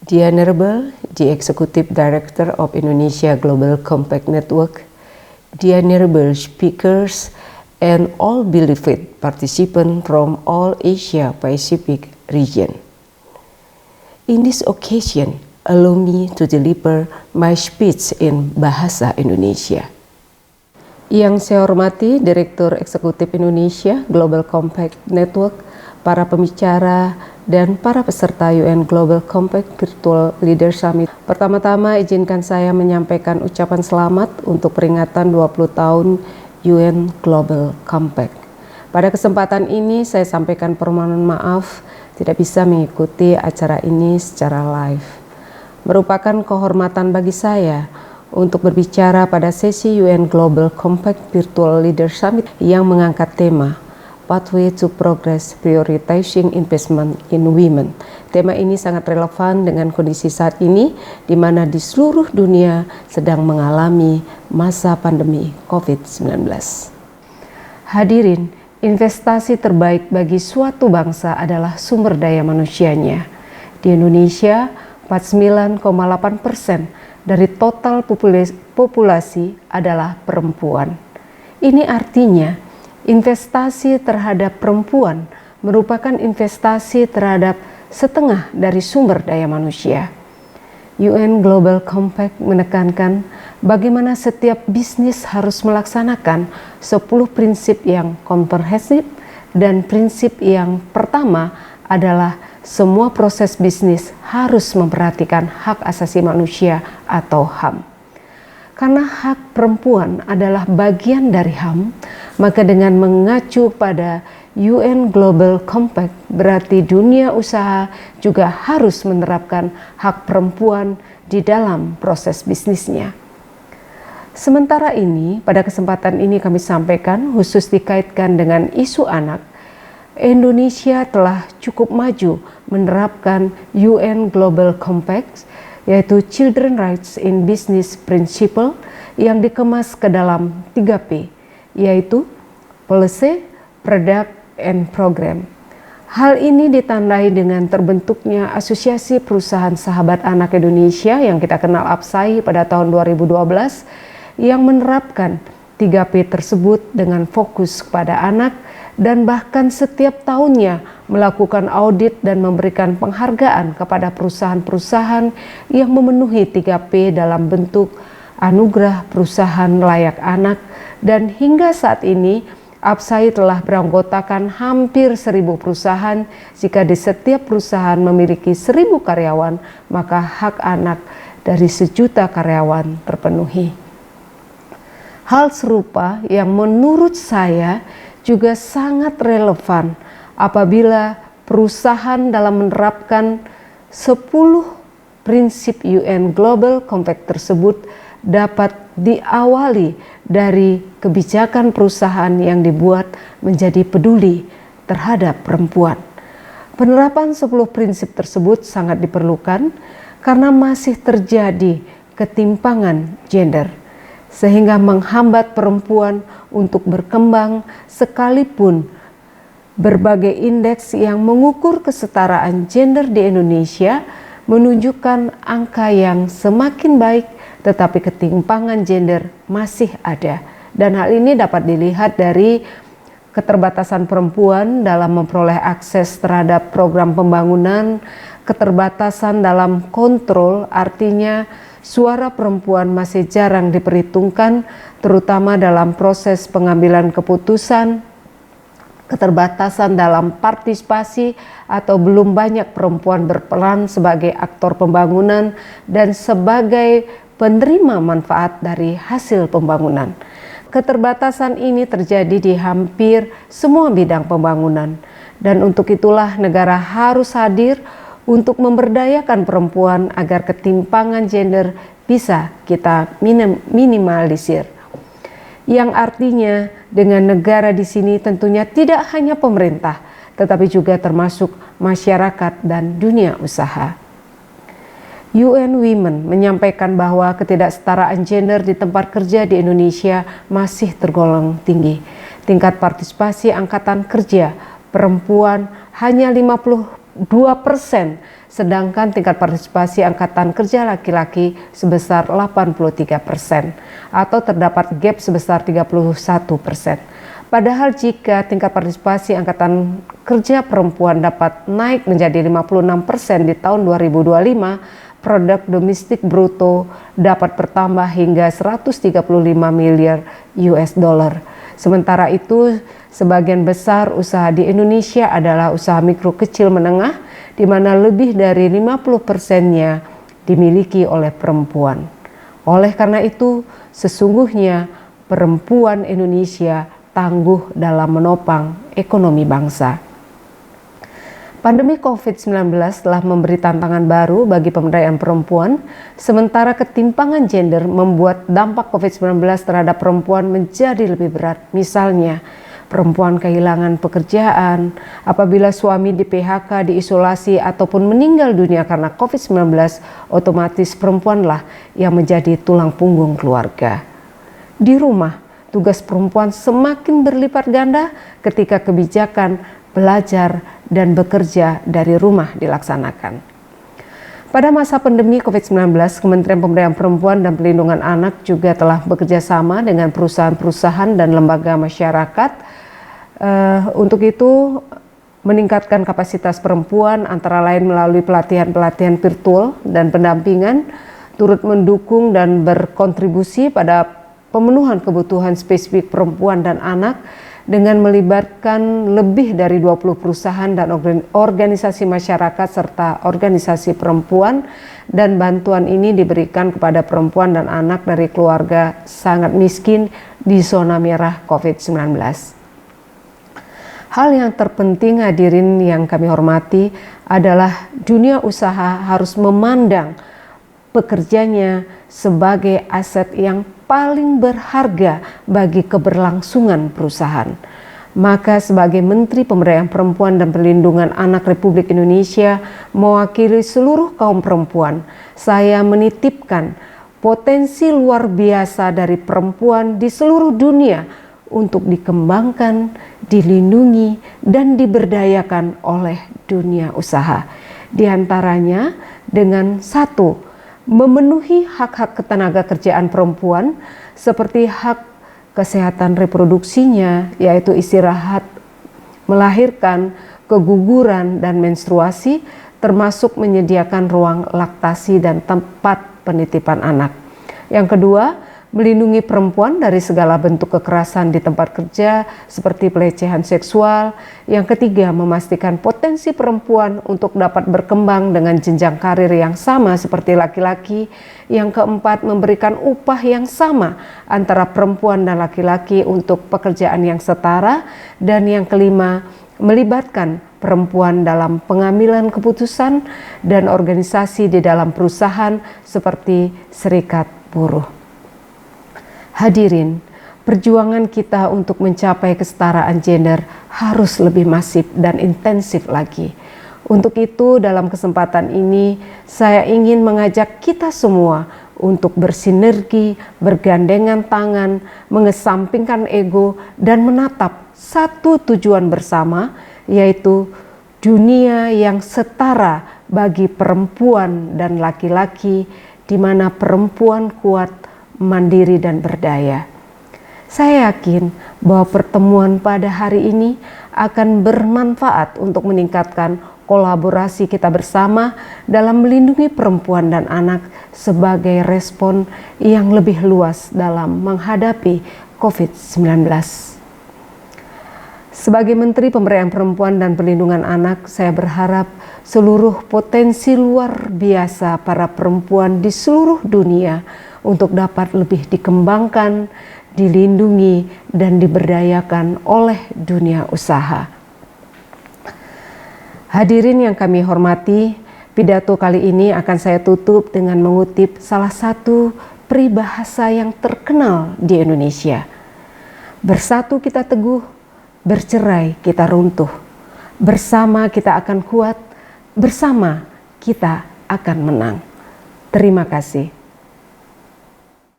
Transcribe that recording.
The Honorable, the Executive Director of Indonesia Global Compact Network, the Honorable Speakers, and all beloved participants from all Asia-Pacific region. In this occasion, allow me to deliver my speech in Bahasa Indonesia. Yang saya hormati Direktur Eksekutif Indonesia Global Compact Network, para pembicara, dan para peserta UN Global Compact Virtual Leader Summit. Pertama-tama izinkan saya menyampaikan ucapan selamat untuk peringatan 20 tahun UN Global Compact. Pada kesempatan ini saya sampaikan permohonan maaf tidak bisa mengikuti acara ini secara live. Merupakan kehormatan bagi saya untuk berbicara pada sesi UN Global Compact Virtual Leader Summit yang mengangkat tema Pathway to Progress Prioritizing Investment in Women. Tema ini sangat relevan dengan kondisi saat ini, di mana di seluruh dunia sedang mengalami masa pandemi COVID-19. Hadirin, investasi terbaik bagi suatu bangsa adalah sumber daya manusianya. Di Indonesia, 49,8% dari total populasi adalah perempuan. Ini artinya investasi terhadap perempuan merupakan investasi terhadap setengah dari sumber daya manusia. UN Global Compact menekankan bagaimana setiap bisnis harus melaksanakan 10 prinsip yang komprehensif, dan prinsip yang pertama adalah semua proses bisnis harus memperhatikan hak asasi manusia atau HAM. Karena hak perempuan adalah bagian dari HAM, maka dengan mengacu pada UN Global Compact berarti dunia usaha juga harus menerapkan hak perempuan di dalam proses bisnisnya. Sementara ini, pada kesempatan ini kami sampaikan khusus dikaitkan dengan isu anak, Indonesia telah cukup maju menerapkan UN Global Compact, yaitu Children Rights in Business Principle yang dikemas ke dalam 3P, yaitu Policy, Product, and Program. Hal ini ditandai dengan terbentuknya Asosiasi Perusahaan Sahabat Anak Indonesia yang kita kenal APSAI pada tahun 2012 yang menerapkan 3P tersebut dengan fokus kepada anak dan bahkan setiap tahunnya melakukan audit dan memberikan penghargaan kepada perusahaan-perusahaan yang memenuhi 3P dalam bentuk anugerah perusahaan layak anak, dan hingga saat ini APSAI telah beranggotakan hampir 1.000 perusahaan. Jika di setiap perusahaan memiliki 1.000 karyawan, maka hak anak dari 1.000.000 karyawan terpenuhi. Hal serupa yang menurut saya juga sangat relevan apabila perusahaan dalam menerapkan 10 prinsip UN Global Compact tersebut dapat diawali dari kebijakan perusahaan yang dibuat menjadi peduli terhadap perempuan. Penerapan 10 prinsip tersebut sangat diperlukan karena masih terjadi ketimpangan gender, sehingga menghambat perempuan untuk berkembang sekalipun berbagai indeks yang mengukur kesetaraan gender di Indonesia menunjukkan angka yang semakin baik, tetapi ketimpangan gender masih ada. Dan hal ini dapat dilihat dari keterbatasan perempuan dalam memperoleh akses terhadap program pembangunan, keterbatasan dalam kontrol, artinya suara perempuan masih jarang diperhitungkan, terutama dalam proses pengambilan keputusan, keterbatasan dalam partisipasi atau belum banyak perempuan berperan sebagai aktor pembangunan dan sebagai penerima manfaat dari hasil pembangunan. Keterbatasan ini terjadi di hampir semua bidang pembangunan, dan untuk itulah negara harus hadir untuk memberdayakan perempuan agar ketimpangan gender bisa kita minimalisir. Yang artinya dengan negara di sini tentunya tidak hanya pemerintah, tetapi juga termasuk masyarakat dan dunia usaha. UN Women menyampaikan bahwa ketidaksetaraan gender di tempat kerja di Indonesia masih tergolong tinggi. Tingkat partisipasi angkatan kerja perempuan hanya 50% 2%, sedangkan tingkat partisipasi angkatan kerja laki-laki sebesar 83%, atau terdapat gap sebesar 31%. Padahal jika tingkat partisipasi angkatan kerja perempuan dapat naik menjadi 56% di tahun 2025, produk domestik bruto dapat bertambah hingga 135 miliar US dollar. Sementara itu, sebagian besar usaha di Indonesia adalah usaha mikro kecil menengah, di mana lebih dari 50%-nya dimiliki oleh perempuan. Oleh karena itu, sesungguhnya perempuan Indonesia tangguh dalam menopang ekonomi bangsa. Pandemi COVID-19 telah memberi tantangan baru bagi pemberdayaan perempuan, sementara ketimpangan gender membuat dampak COVID-19 terhadap perempuan menjadi lebih berat. Misalnya, perempuan kehilangan pekerjaan, apabila suami di PHK, diisolasi, ataupun meninggal dunia karena COVID-19, otomatis perempuanlah yang menjadi tulang punggung keluarga. Di rumah, tugas perempuan semakin berlipat ganda ketika kebijakan belajar dan bekerja dari rumah dilaksanakan. Pada masa pandemi COVID-19, Kementerian Pemberdayaan Perempuan dan Perlindungan Anak juga telah bekerja sama dengan perusahaan-perusahaan dan lembaga masyarakat untuk itu meningkatkan kapasitas perempuan antara lain melalui pelatihan-pelatihan virtual dan pendampingan, turut mendukung dan berkontribusi pada pemenuhan kebutuhan spesifik perempuan dan anak dengan melibatkan lebih dari 20 perusahaan dan organisasi masyarakat serta organisasi perempuan, dan bantuan ini diberikan kepada perempuan dan anak dari keluarga sangat miskin di zona merah COVID-19. Hal yang terpenting hadirin yang kami hormati adalah dunia usaha harus memandang pekerjanya sebagai aset yang paling berharga bagi keberlangsungan perusahaan. Maka sebagai Menteri Pemberdayaan Perempuan dan Perlindungan Anak Republik Indonesia, mewakili seluruh kaum perempuan, saya menitipkan potensi luar biasa dari perempuan di seluruh dunia untuk dikembangkan, dilindungi, dan diberdayakan oleh dunia usaha. Di antaranya dengan satu, memenuhi hak-hak ketenaga kerjaan perempuan seperti hak kesehatan reproduksinya, yaitu istirahat, melahirkan, keguguran, dan menstruasi, termasuk menyediakan ruang laktasi dan tempat penitipan anak. Yang kedua, melindungi perempuan dari segala bentuk kekerasan di tempat kerja seperti pelecehan seksual. Yang ketiga, memastikan potensi perempuan untuk dapat berkembang dengan jenjang karir yang sama seperti laki-laki. Yang keempat, memberikan upah yang sama antara perempuan dan laki-laki untuk pekerjaan yang setara. Dan yang kelima, melibatkan perempuan dalam pengambilan keputusan dan organisasi di dalam perusahaan seperti serikat buruh. Hadirin, perjuangan kita untuk mencapai kesetaraan gender harus lebih masif dan intensif lagi. Untuk itu, dalam kesempatan ini, saya ingin mengajak kita semua untuk bersinergi, bergandengan tangan, mengesampingkan ego, dan menatap satu tujuan bersama, yaitu dunia yang setara bagi perempuan dan laki-laki, di mana perempuan kuat, mandiri, dan berdaya. Saya yakin bahwa pertemuan pada hari ini akan bermanfaat untuk meningkatkan kolaborasi kita bersama dalam melindungi perempuan dan anak sebagai respon yang lebih luas dalam menghadapi COVID-19. Sebagai Menteri Pemberdayaan Perempuan dan Perlindungan Anak, saya berharap seluruh potensi luar biasa para perempuan di seluruh dunia untuk dapat lebih dikembangkan, dilindungi, dan diberdayakan oleh dunia usaha. Hadirin yang kami hormati, pidato kali ini akan saya tutup dengan mengutip salah satu peribahasa yang terkenal di Indonesia. Bersatu kita teguh, bercerai kita runtuh. Bersama kita akan kuat, bersama kita akan menang. Terima kasih.